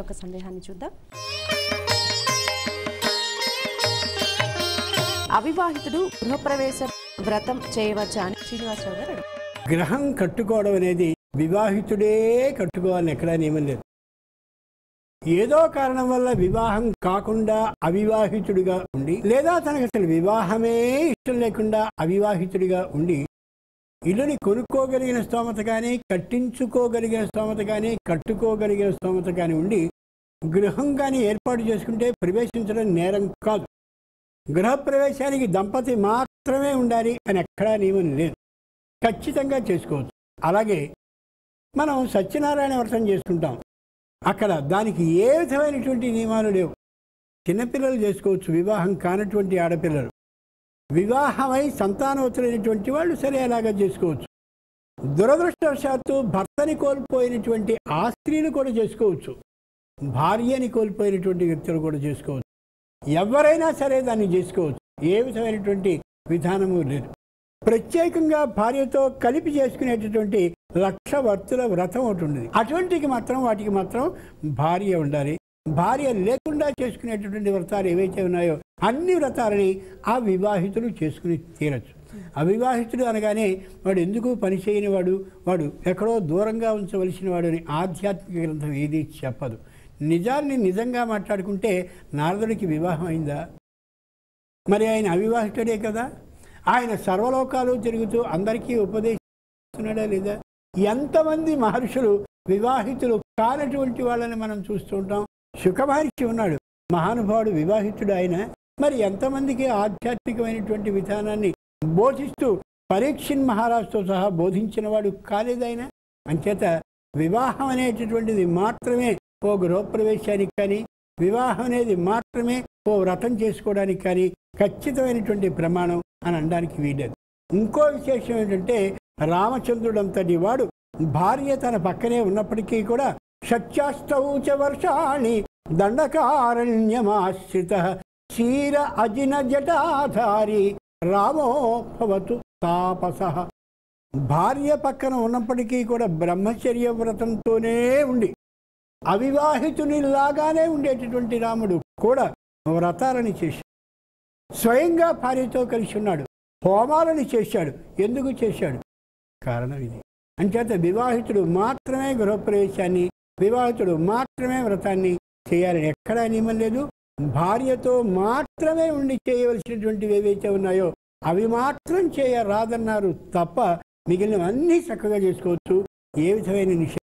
ఒక సందేహాన్ని చూద్దాం. అవివాహితుడు గృహప్రవేశ వ్రతం చేయవచ్చా అని శ్రీనివాసరావు గారు అడుగుతారు. గ్రహం కట్టుకోవడం అనేది వివాహితుడే కట్టుకోవాలని ఎక్కడా నియమం లేదు. ఏదో కారణం వల్ల వివాహం కాకుండా అవివాహితుడిగా ఉండి, లేదా తనకు అసలు వివాహమే ఇష్టం లేకుండా అవివాహితుడిగా ఉండి ఇల్లుని కొనుక్కోగలిగిన స్తోమత కానీ, కట్టించుకోగలిగిన స్తోమత కానీ, కట్టుకోగలిగిన స్తోమత కానీ ఉండి గృహం కానీ ఏర్పాటు చేసుకుంటే ప్రవేశించడం నేరం కాదు. గృహప్రవేశానికి దంపతి మాత్రమే ఉండాలి అని ఎక్కడా నియమం లేదు. ఖచ్చితంగా చేసుకోవచ్చు. అలాగే మనం సత్యనారాయణ వ్రతం చేసుకుంటాం. అక్కడ దానికి ఏ విధమైనటువంటి నియమాలు లేవు. చిన్నపిల్లలు చేసుకోవచ్చు, వివాహం కానటువంటి ఆడపిల్లలు. వివాహమై సంతానవతులైనటువంటి వాళ్ళు సరే అలాగా చేసుకోవచ్చు. దురదృష్టవశాత్తు భర్తని కోల్పోయినటువంటి ఆ స్త్రీలు కూడా చేసుకోవచ్చు. భార్యని కోల్పోయినటువంటి వ్యక్తులు కూడా చేసుకోవచ్చు. ఎవరైనా సరే దాన్ని చేసుకోవచ్చు. ఏ విధమైనటువంటి విధానము లేదు. ప్రత్యేకంగా భార్యతో కలిపి చేసుకునేటటువంటి లక్షవర్తుల వ్రతం ఒకటి ఉంది. అటువంటికి మాత్రం వాటికి మాత్రం భార్య ఉండాలి. భార్య లేకుండా చేసుకునేటటువంటి వ్రతాలు ఏవైతే ఉన్నాయో అన్ని వ్రతాలని ఆ వివాహితులు చేసుకుని తీరచ్చు. అవివాహితుడు అనగానే వాడు ఎందుకు పని చేయని వాడు, వాడు ఎక్కడో దూరంగా ఉంచవలసిన వాడు అని ఆధ్యాత్మిక గ్రంథం ఏది చెప్పదు. నిజాన్ని నిజంగా మాట్లాడుకుంటే నారదుడికి వివాహం అయిందా? మరి ఆయన అవివాహితుడే కదా. ఆయన సర్వలోకాలు తిరుగుతూ అందరికీ ఉపదేశిస్తున్నాడా లేదా? ఎంతమంది మహర్షులు వివాహితులు కానటువంటి వాళ్ళని మనం చూస్తూ ఉంటాం. శుక మహర్షి ఉన్నాడు, మహానుభావుడు, వివాహితుడు ఆయన. మరి ఎంతమందికి ఆధ్యాత్మికమైనటువంటి విధానాన్ని బోధిస్తూ పరీక్షిన్ మహారాజుతో సహా బోధించిన వాడు కాలేదైనా. అంచేత వివాహం అనేటటువంటిది మాత్రమే ఓ గృహప్రవేశానికి కానీ, వివాహం అనేది మాత్రమే ఓ వ్రతం చేసుకోవడానికి కానీ ఖచ్చితమైనటువంటి ప్రమాణం అని అనడానికి వీలేదు. ఇంకో విశేషం ఏంటంటే, రామచంద్రుడంతటి వాడు భార్య తన పక్కనే ఉన్నప్పటికీ కూడా షట్యాస్తౌచ వర్షాణి దండకారణ్యమాశ్రిత క్షీర అజిన జటాధారి రామో భవతు తాపసః. భార్య పక్కన ఉన్నప్పటికీ కూడా బ్రహ్మచర్య వ్రతంతోనే ఉండి అవివాహితునిలాగానే ఉండేటటువంటి రాముడు కూడా వ్రతాలని చేశాడు. స్వయంగా భార్యతో కలిసి ఉన్నాడు, హోమాలని చేశాడు. ఎందుకు చేశాడు? కారణం ఇది. అంచేత వివాహితుడు మాత్రమే గృహప్రవేశాన్ని, వివాహితుడు మాత్రమే వ్రతాన్ని చేయాలని ఎక్కడా నియమం లేదు. భార్యతో మాత్రమే ఉండి చేయవలసినటువంటివి ఏవైతే ఉన్నాయో అవి మాత్రం చేయరాదన్నారు తప్ప మిగిలినవన్నీ చక్కగా చేసుకోవచ్చు. ఏ విధమైన నిషేధం